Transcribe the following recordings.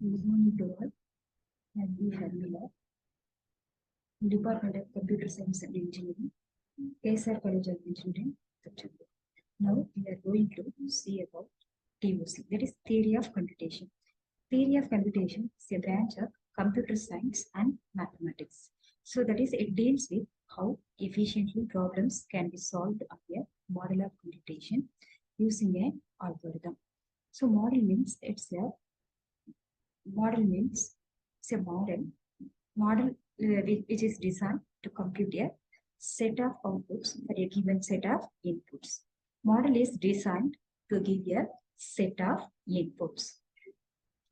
Good morning to all. I'm B. Sharmila, Department of Computer Science and Engineering, KSR College of Engineering, September. Now we are going to see about TOC, that is Theory of Computation. Theory of Computation is a branch of computer science and mathematics. So that is, it deals with how efficiently problems can be solved on a model of computation using an algorithm. So model means it's a model which is designed to compute a set of outputs for a given set of inputs. Model is designed to give a set of inputs.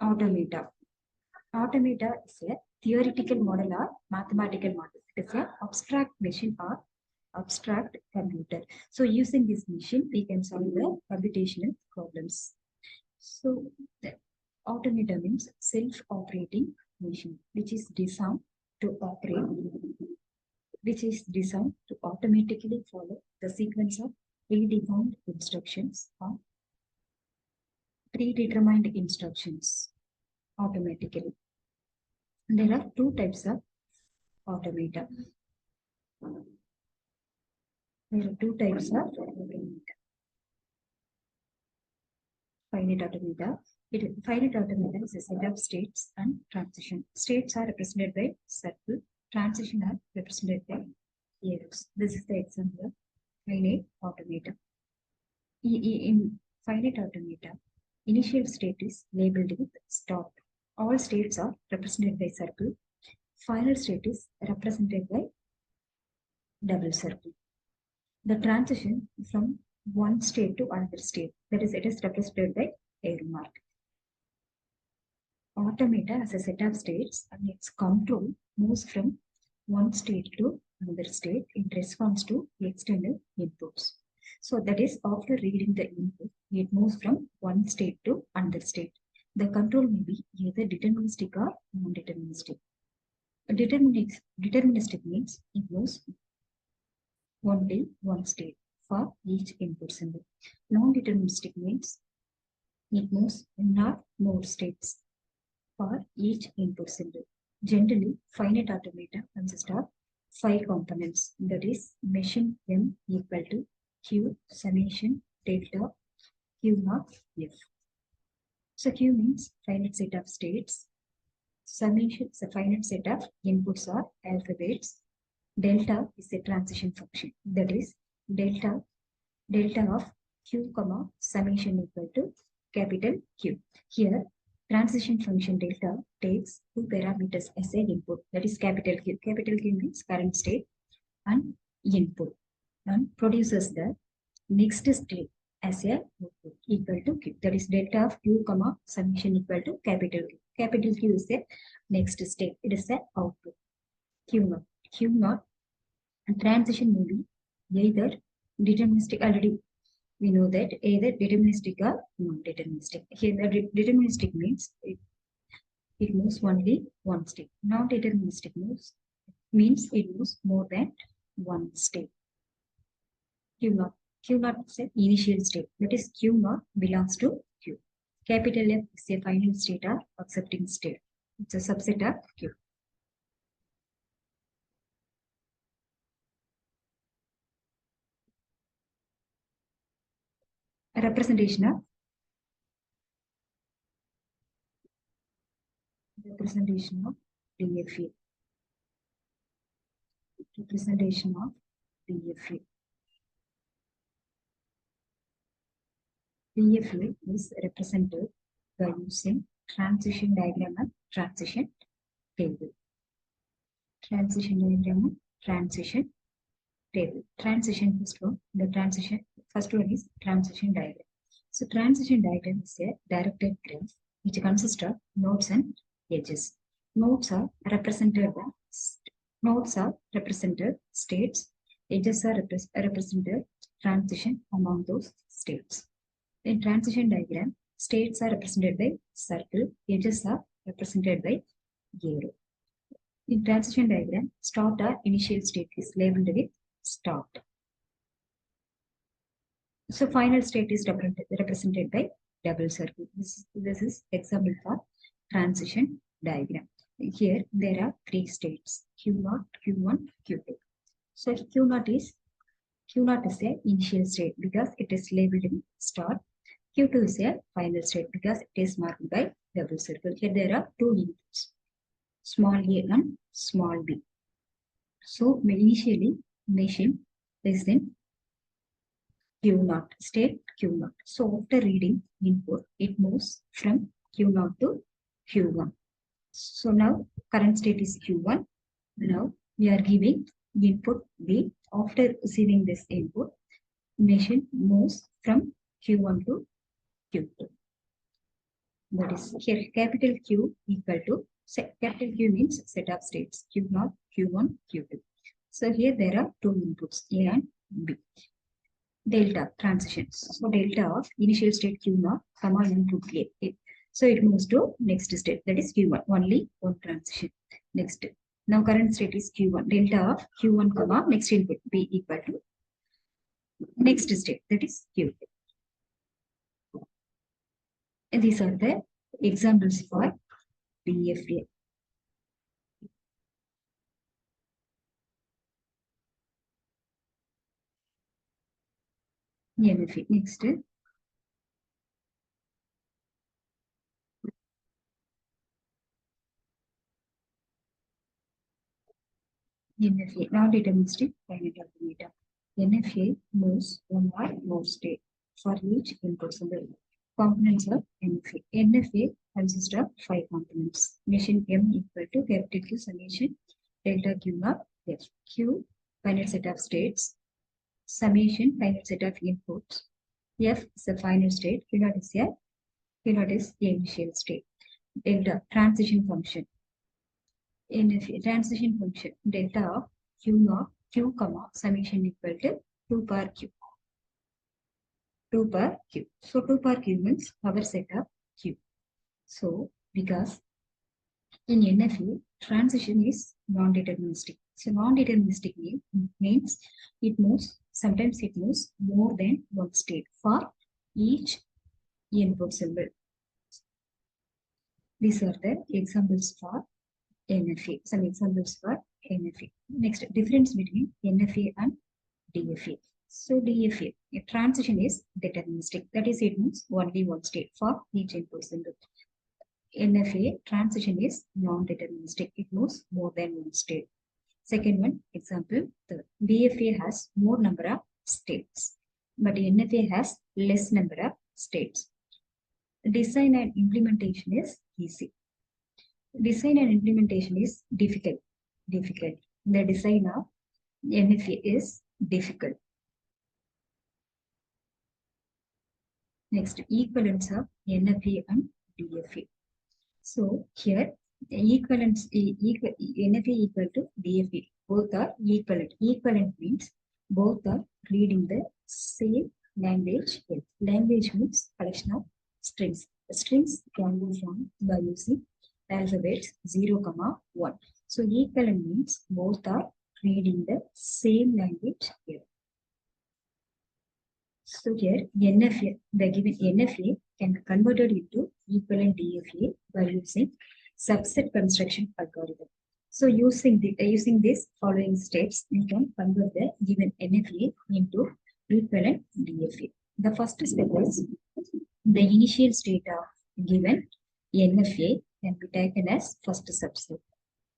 Automata. Automata is a theoretical model or mathematical model. It is an abstract machine or abstract computer. So using this machine, we can solve the computational problems. So the automata means self-operating machine, which is designed to automatically follow the sequence of predefined instructions or predetermined instructions automatically. There are two types of automata. Finite automata. Finite automata is a set of states and transition. States are represented by circle. Transition are represented by arrows. This is the example of finite automata. In finite automata, initial state is labeled with stop. All states are represented by circle. Final state is represented by double circle. The transition from one state to another state, that is, it is represented by arrow mark. Automata has a set of states and its control moves from one state to another state in response to external inputs. So that is, after reading the input, it moves from one state to another state. The control may be either deterministic or non-deterministic. Deterministic means it moves only one state for each input symbol. Non-deterministic means it moves not more states for each input symbol. Generally, finite automata consists of 5 components, that is, machine M equal to Q summation delta Q naught F. So Q means finite set of states. Summation is a finite set of inputs or alphabets. Delta is a transition function, that is, delta of Q comma summation equal to capital Q. Here, transition function delta takes 2 parameters as an input, that is capital Q. Capital Q means current state and input, and produces the next state as a output equal to Q. That is, delta of Q comma summation equal to capital Q. Capital Q is the next state. It is the output Q naught. Q naught and transition may be either deterministic. Already we know that either deterministic or non-deterministic. Here the deterministic means it moves only one state. Non-deterministic means it moves more than one state. Q naught. Q naught is an initial state. That is, Q naught belongs to Q. Capital F is a final state or accepting state. It's a subset of Q. A representation of DFA. Representation of DFA. DFA is represented by using transition diagram and transition table. Transition diagram and transition table. Transition first one is transition diagram. So transition diagram is a directed graph which consists of nodes and edges. Nodes are represented states. Edges are represented transition among those states. In transition diagram, states are represented by circle, edges are represented by arrow. In transition diagram, start or initial state is labeled with start. So final state is represented by double circle. This is example for transition diagram. Here there are three states: Q0, Q1, Q2. So Q0 is a initial state because it is labeled in star. Q2 is a final state because it is marked by double circle. Here there are two inputs, small a and small b. So initially machine is in Q0, state Q0. So after reading input, it moves from Q0 to Q1. So now current state is Q1. Now we are giving input B. After receiving this input, machine moves from Q1 to Q2. That is here capital Q equal to, capital Q means set of states, Q0, Q1, Q2. So here there are two inputs, A and B. Delta transitions. So delta of initial state Q0, comma input A. So it moves to next state, that is Q1, only one transition. Next. Now current state is Q1. Delta of Q1, comma next input B equal to next state, that is Q2. And these are the examples for DFA. NFA. Next. NFA, non-deterministic finite alternator. NFA moves one or more state for each input symbol. Components of NFA. NFA consists of 5 components. Machine M equal to capital Q summation delta Q naught F. Q, finite set of states. Summation, finite set of inputs. F is the final state. Q naught is the initial state. Delta, transition function. NFA, transition function. Delta of Q naught, Q comma, summation equal to 2 per Q. 2 per Q. So 2 per Q means our set of Q. So because in NFA, transition is non-deterministic. So non-deterministic means it moves, sometimes it moves more than one state for each input symbol. These are the examples for NFA. Some examples for NFA. Next, difference between NFA and DFA. So DFA, a transition is deterministic. That is, it moves only one state for each input symbol. NFA, transition is non-deterministic. It moves more than one state. Second one, example, the DFA has more number of states, but NFA has less number of states. Design and implementation is easy. Design and implementation is difficult. The design of NFA is difficult. Next, equivalence of NFA and DFA. So here, equivalence NFA equal to DFA. Both are equivalent. Equivalent means both are reading the same language. Language means collection of strings. Strings can be formed by using alphabets 0, 1. So equivalent means both are reading the same language here. So here NFA, the given NFA can be converted into equivalent DFA by using subset construction algorithm. So using this following steps, we can convert the given NFA into equivalent DFA. The first step is the initial state of given NFA can be taken as first subset.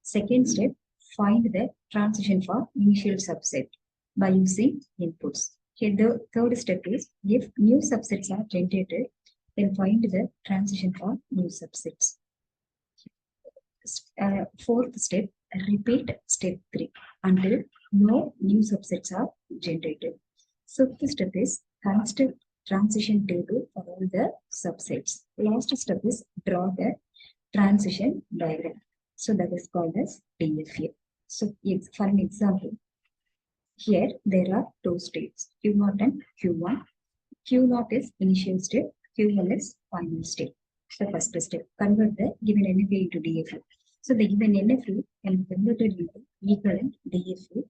Second step, find the transition for initial subset by using inputs. Here the third step is, if new subsets are generated, then find the transition for new subsets. Fourth step, repeat step 3 until no new subsets are generated. Fifth step is construct transition table for all the subsets. Last step is draw the transition diagram. So that is called as DFA. So for an example, here there are two states, Q0 and Q1. Q0 is initial state, Q1 is final state. So first step, convert the given NFA into DFA. So the given NFA can be converted into equivalent DFA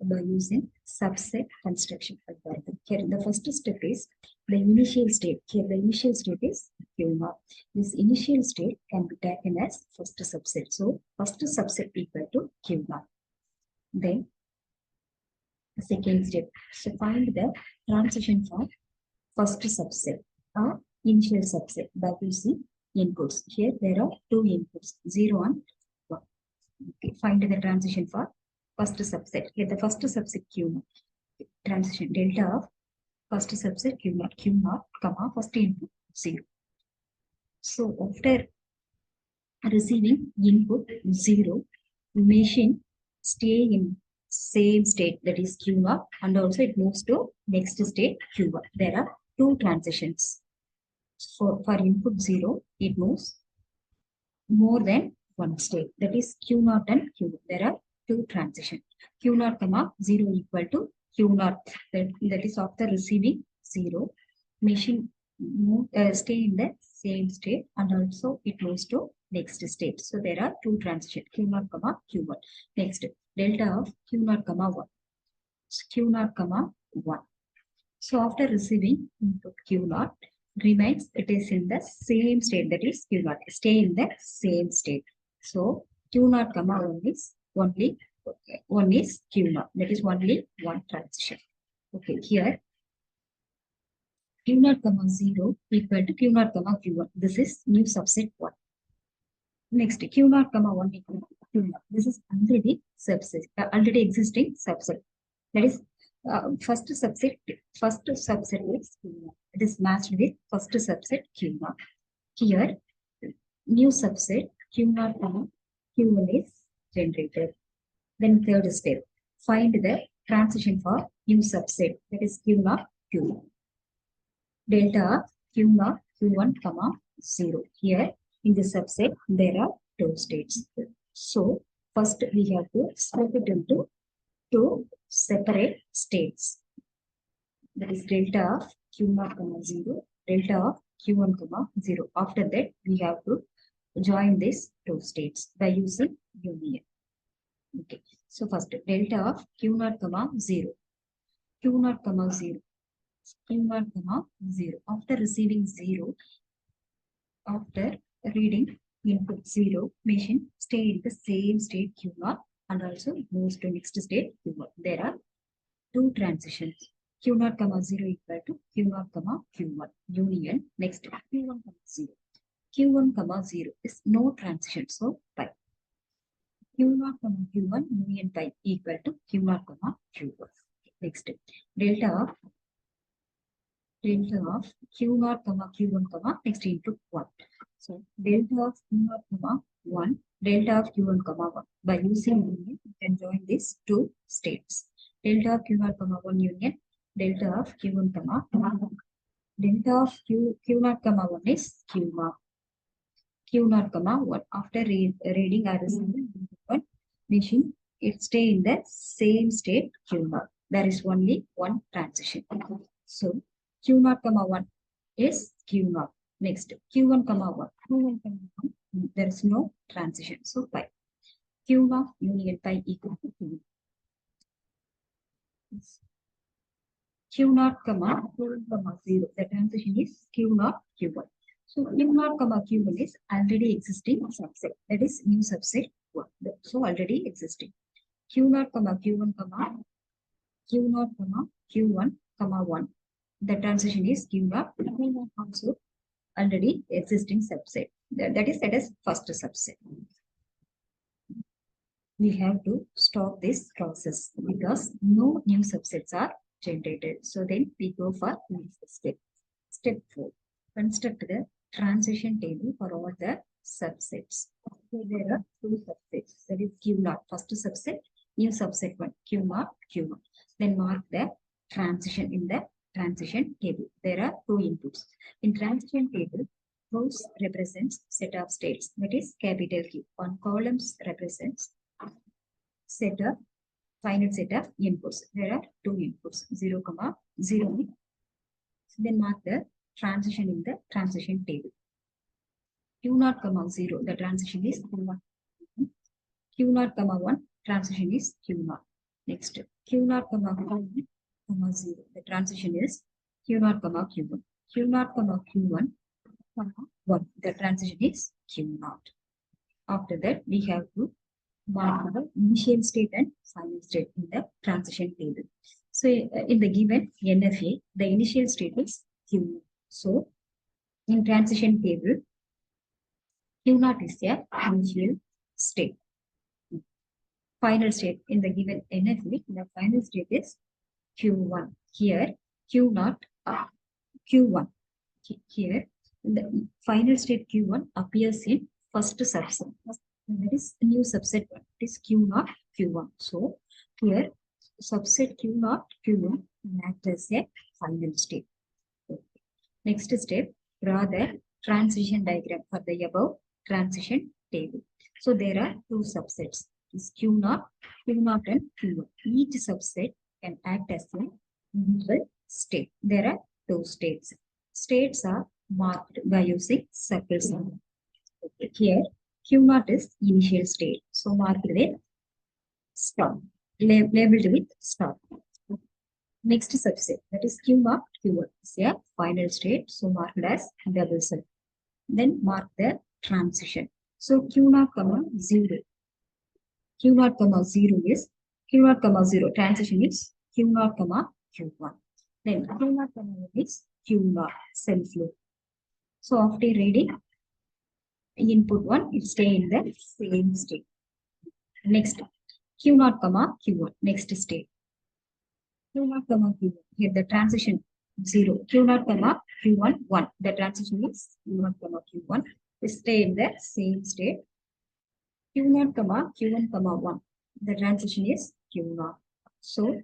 by using subset construction algorithm. Here the first step is the initial state. Here the initial state is Q0. This initial state can be taken as first subset. So first subset equal to Q0. Then the second step. So find the transition for first subset or initial subset by using inputs. Here there are two inputs, 0 and 1. Okay. Find the transition for first subset. Here the first subset Q0. Transition delta of first subset Q0, comma, first input 0. So after receiving input 0, machine stay in same state, that is Q0, and also it moves to next state Q1. There are two transitions. For input 0, it moves more than one state, that is Q0 and Q1. There are two transitions. Q0, comma, 0 equal to Q0. That is after receiving 0, machine stay in the same state, and also it moves to next state. So there are two transitions, Q0, comma, Q1. Next, delta of Q0, comma, 1. Q0, comma, 1. So after receiving input Q0, remains, it is in the same state, that is Q0. Stay in the same state. So Q0, comma, 1 is only one is Q0. That is only one transition. Okay, here Q0, comma, 0 equal to Q0, comma, Q1. This is new subset 1. Next, Q0, comma, 1 equal to Q0. This is already subset, already existing subset. That is first subset is Q0. It is matched with first subset Q0. Here, new subset Q0, comma, Q1 is generated. Then third step, find the transition for new subset, that is Q0, Q1. Delta Q0, Q1, comma, 0. Here in the subset, there are two states. So first we have to split it into two separate states. That is delta of Q0, comma, 0, delta of Q1, comma, 0. After that, we have to join these two states by using union. Okay. So first, delta of Q0, comma, 0. Q0, comma, 0. Q0, comma, 0. After receiving 0, after reading input 0, machine stay in the same state Q0 and also moves to next state Q1. There are two transitions. Q0, comma, 0 equal to Q0, comma, Q1. Union. Next, Q1, comma, 0. Q1, comma, 0 is no transition. So, pi. Q0, comma, Q1 union pi equal to Q0, comma, Q1. Next, delta of Q0, comma, Q1, comma, next input 1. So, delta of Q0, comma, 1, delta of Q1, comma, 1. By using union, you can join these two states. Delta of Q0, comma, 1 union, delta of Q1, comma, 1. Delta of Q0, comma, 1 is Q0. Q0, comma, 1. After reading or receiving one, machine, it stay in the same state Q0. There is only one transition. So, Q0, comma, 1 is Q0. Next, Q1, comma, 1. Q1, comma, 1. There is no transition. So, pi. Q0 union pi equal to Q0. Q0, comma, Q1, comma, 0. The transition is Q0, Q1. So Q0, comma, Q1 is already existing subset. That is new subset 1. So already existing. Q0, comma, Q1, comma, Q0, comma, Q1, comma, 1. The transition is Q0, also already existing subset. That is first subset. We have to stop this process because no new subsets are generated. So then we go for next step. Step 4. Construct the transition table for all the subsets. So there are two subsets. That is Q0, first subset, new subset 1, Q0, Q1. Then mark the transition in the transition table. There are two inputs. In transition table, rows represents set of states. That is capital Q. On columns represents set of finite set of inputs. There are two inputs, 0, 0. Then mark the transition in the transition table. Q0, 0. The transition is Q1. Q0, 1. Transition is Q0. Next, Q0, 0. The transition is Q0, Q1. Q0, Q1. 1. The transition is Q naught. After that, we have to mark the initial state and final state in the transition table. So in the given NFA, the initial state is Q naught. So in transition table, Q naught is the initial state. Final state in the given NFA, the final state is Q1. Here, Q naught, Q1. Here, the final state Q1 appears in first subset. That is new subset 1. It is Q naught Q1. So here subset Q naught Q1 act as a final state. Okay. Next step, draw the transition diagram for the above transition table. So there are two subsets. Is Q naught and Q1. Each subset can act as a individual state. There are two states. States are marked by using circles. Okay. Here, Q naught is initial state. So marked with star, labeled with star. Next subset, that is Q naught Q1 is a final state. So marked as double circle. Then mark the transition. So Q naught, 0. Q naught, 0 is Q naught, 0. Transition is Q naught, Q1. Then Q naught, 1 is Q naught, self-loop. So after reading input 1, it stay in the same state. Next, Q naught, Q1, next state. Q naught, Q1. Here the transition 0. Q naught, Q1, 1. The transition is Q naught, Q1. They stay in the same state. Q naught, Q1, 1. The transition is Q naught. So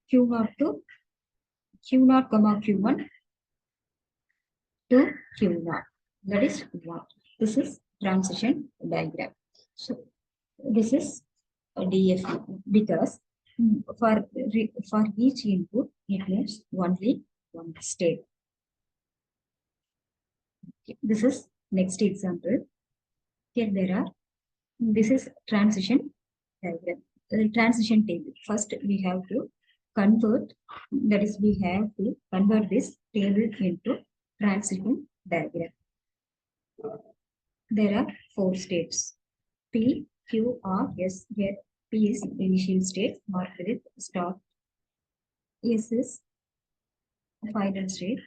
Q naught to Q naught, Q1 to Q naught. That is 1. This is transition diagram. So this is a DFA because for each input it moves only one state. Okay. This is next example. Here there are, this is transition diagram, transition table. First we have to convert, that is we have to convert this table into transition diagram. There are 4 states, P, Q, R, S. Here P is initial state marked with star. S is final state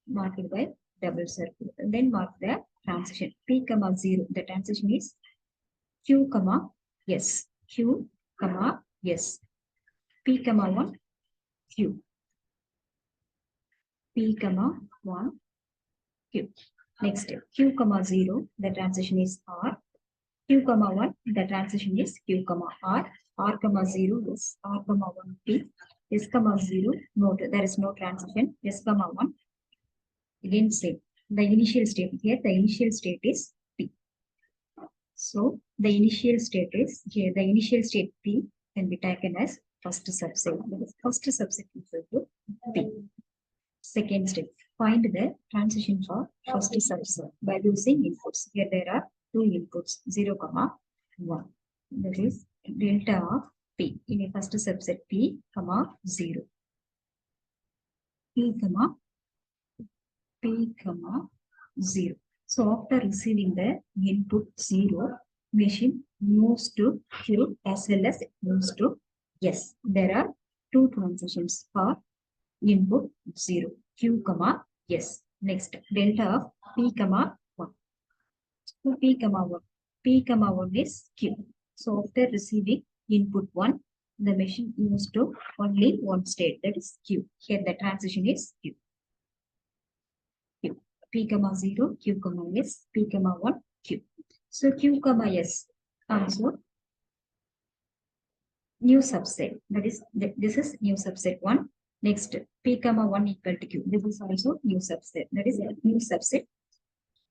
marked by double circle. And then mark the transition. P, 0. The transition is Q, S. Q, S. P, 1, Q. P, 1, Q. Next, Q, 0. The transition is R. Q, 1. The transition is Q, R. R, 0 is R, 1, P. S, 0. No, there is no transition. S, 1. Again, same. The initial state here, the initial state is P. So the initial state is here, the initial state P can be taken as first subset. First subset equal to P. Second step, find the transition for first subset by using inputs. Here there are 2 inputs, 0, 1. That is delta of P in a first subset P, 0. P, 0. So after receiving the input 0, machine moves to Q as well as moves to S. There are 2 transitions for input 0, Q, S. Next, delta of P, 1. So P, 1. P, 1 is Q. So after receiving input 1, the machine moves to only one state, that is Q. Here the transition is Q. P, 0, Q, S, P, 1, Q. So Q, S also new subset. That is, this is new subset 1. Next, P, 1 equal to Q. This is also new subset. That is a new subset.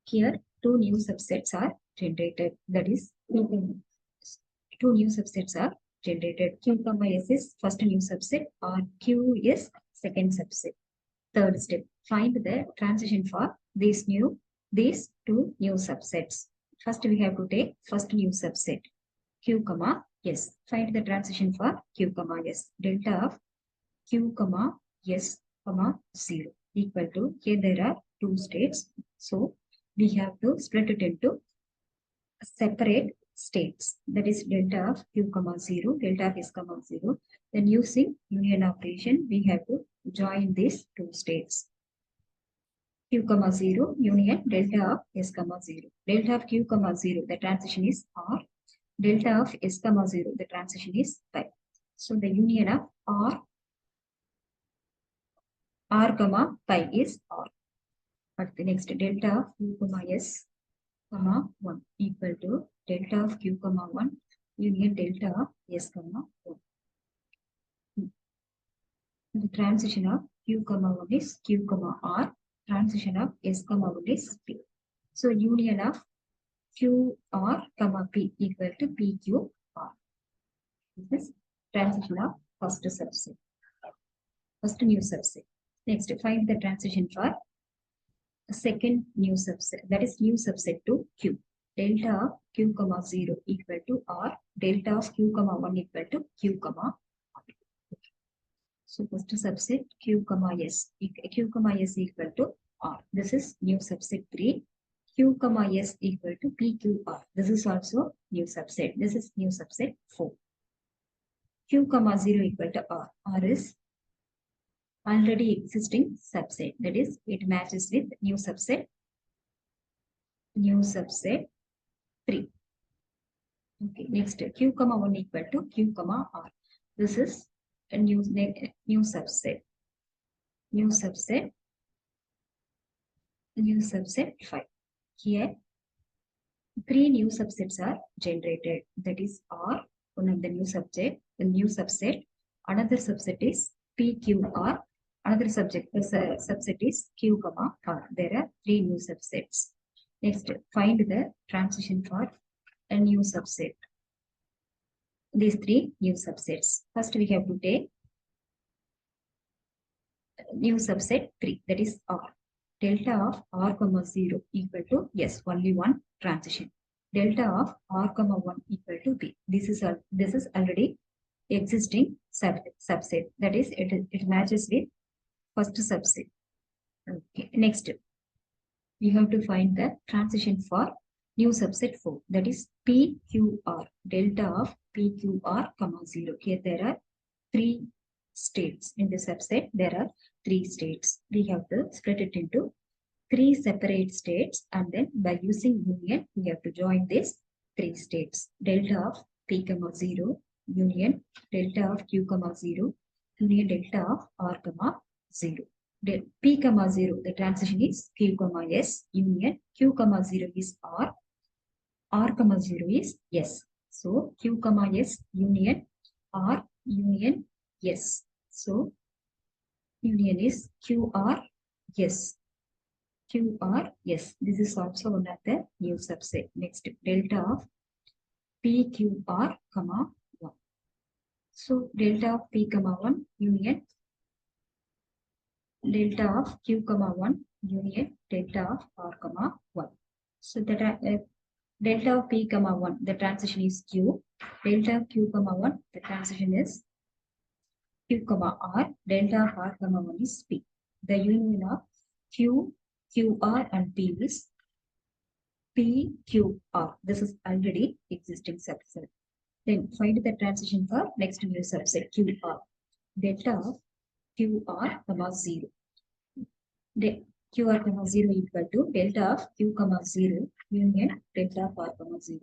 Here, 2 new subsets are generated. That is, 2 new subsets are generated. Q, S is first new subset, or Q is second subset. Third step, find the transition for these 2 new subsets. First, we have to take first new subset, Q, S. Find the transition for Q, S. Delta of Q, S, 0 equal to, here there are 2 states. So we have to split it into separate states. That is delta of q comma 0, delta of s comma 0. Then using union operation, we have to join these two states. Q comma 0 union delta of s comma 0. Delta of q comma 0, the transition is r. Delta of s comma 0, the transition is pi. So the union of r comma pi is r. But the next delta of q comma s comma 1 equal to delta of q comma 1 union delta of s comma 1. The transition of q comma 1 is q comma r. Transition of s comma 1 is p. So union of q r comma p equal to p q r. This is transition of first subset. First new subset. Next, find the transition for a second new subset. That is new subset to q. Delta of q comma 0 equal to r. Delta of q comma 1 equal to q comma r. So first subset q comma s. Q comma s equal to r. This is new subset 3. Q comma s equal to pqr. This is also new subset. This is new subset 4. Q comma 0 equal to r. R is already existing subset. That is, it matches with new subset 3. Okay, next q comma 1 equal to q comma r. This is a new subset. New subset 5. Here 3 new subsets are generated. That is r, one of the new subset. Another subset is pqr. Another subset is q comma r. There are 3 new subsets. Next, find the transition for a new subset. These 3 new subsets. First, we have to take new subset 3. That is r. Delta of r comma 0 equal to yes, only one transition. Delta of r comma 1 equal to b. This is already existing subset. That is, it matches with first subset. Okay. Next, we have to find the transition for new subset 4. That is pqr. Delta of pqr comma 0. Here there are 3 states in the subset. There are 3 states. We have to split it into 3 separate states, and then by using union, we have to join these 3 states. Delta of p comma 0 union delta of q comma 0 union delta of r comma 0. P comma 0, the transition is q comma s union q comma 0 is r comma 0 is s. So q comma s union r union s. So union is qr s. qr s. This is also one of the new subset. Next, delta of pqr comma 1. So delta of p comma 1 union delta of q comma 1 union delta of r comma 1. So the delta of p comma 1, the transition is q. Delta of q comma 1, the transition is q comma r. Delta of r comma 1 is p. The union of q, qr and p is pqr. This is already existing subset. Then find the transition for next new subset qr. Delta of qr comma 0. Qr comma 0 equal to delta of q comma 0 union delta of r comma 0.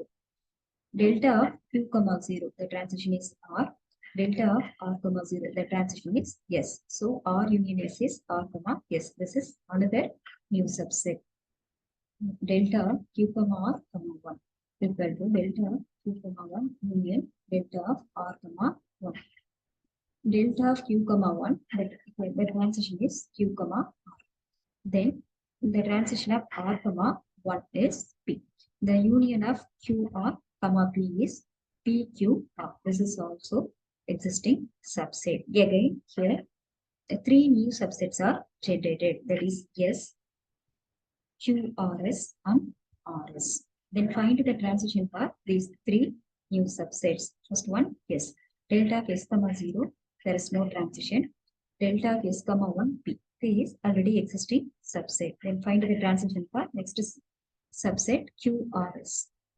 Delta of q comma 0, the transition is r. Delta of r comma 0, the transition is s. So r union s is r comma s. This is another new subset. Delta of q comma r comma 1 equal to delta of q comma 1 union delta of r comma 1. Delta of q comma 1, the transition is q comma r. Then the transition of r comma 1 is p. The union of qr comma p is pqr. This is also existing subset. Again, here the 3 new subsets are generated. That is s, qrs and rs. Then find the transition for these 3 new subsets. First one, yes. Delta of s comma 0, there is no transition. Delta of s comma 1 p. P is already existing subset. Then find the transition for next subset QRS.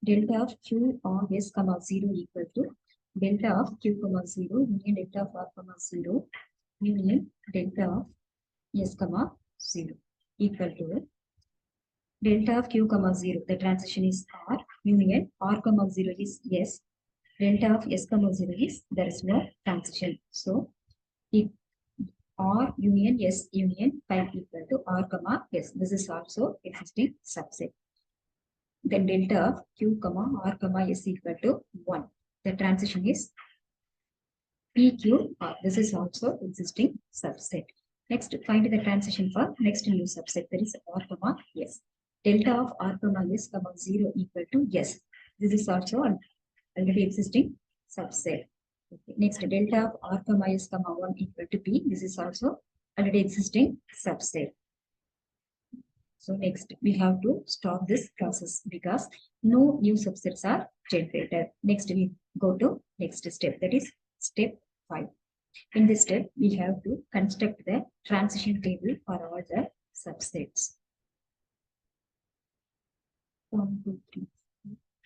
Delta of QRS comma 0 equal to delta of Q comma 0 union delta of R comma 0 union delta of S comma 0 equal to delta of Q comma 0. The transition is R union R comma 0 is S. Delta of S comma 0 is there is no transition. So if R union S union pi equal to R comma S. This is also existing subset. Then delta of Q comma R comma S equal to 1. The transition is PQR. This is also existing subset. Next, find the transition for next new subset, that is R comma S. Delta of R comma S comma 0 equal to S. This is also an already existing subset. Okay. Next, delta of R comma S comma 1 equal to P. This is also already existing subset. So next, we have to stop this process because no new subsets are generated. Next, we go to next step, that is step 5. In this step, we have to construct the transition table for all the subsets. 1, 2, 3,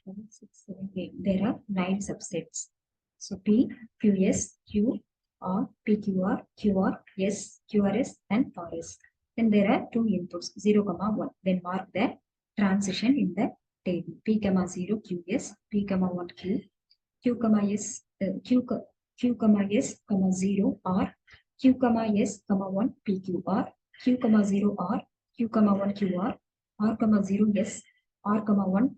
4, 5, 6, 7, 8. There are 9 subsets. So P, QS, Q, R, PQR, QR, S, QRS, and RS. Then there are 2 inputs, 0, 1. Then mark the transition in the table. P, 0, QS, P, 1, Q, Q, S, Q, S, 0, R, Q, S, 1, PQR, Q, 0, R, Q, 1, QR, R, 0, S, R, 1,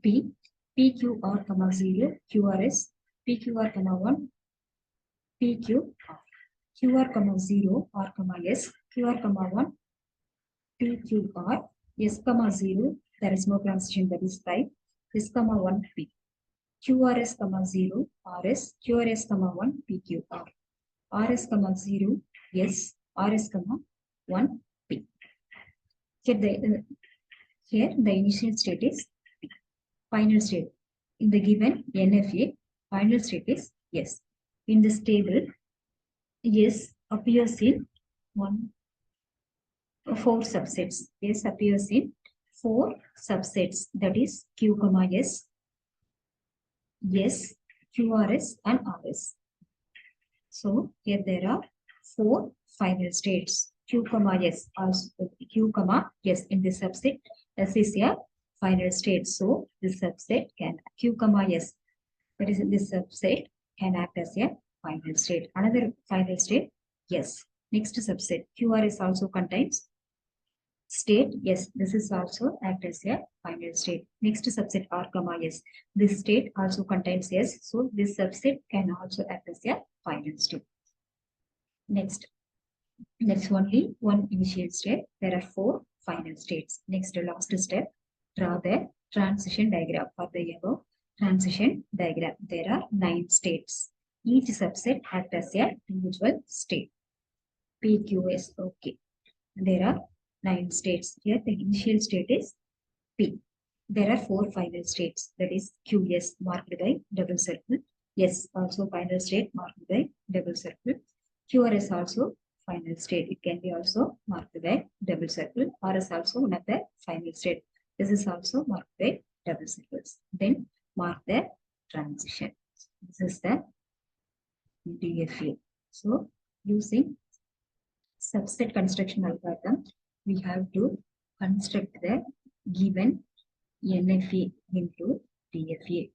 P, PQR, 0, QRS, PQR, 1, PQR, QR, 0, R, S, QR, 1, PQR, S, 0, there is no transition, that is type, S, 1, P. QRS, 0, RS, QRS, 1, PQR, RS, 0, S, RS, 1, P. Here the initial state is P. Final state in the given NFA, final state is S. In this table, S appears in 4 subsets. S appears in 4 subsets, that is Q, S, S, QRS, and RS. So here there are 4 final states. Q, S, also Q, S in this subset. S is a final state. So this subset can Q, S, that is in this subset, can act as a final state. Another final state, yes. Next subset, QRS also contains state, yes. This is also act as a final state. Next subset, R, S. This state also contains S. So this subset can also act as a final state. Next only one initial state. There are 4 final states. Next last step, draw the transition diagram for the above transition diagram. There are 9 states. Each subset acts as a individual state. PQS, okay. There are 9 states. Here the initial state is P. There are 4 final states, that is QS marked by double circle. S also final state marked by double circle. QRS also final state. It can be also marked by double circle. RS also one of the final state. This is also marked by double circles. Then mark the transition. This is the DFA. So using subset construction algorithm, we have to construct the given NFA into DFA.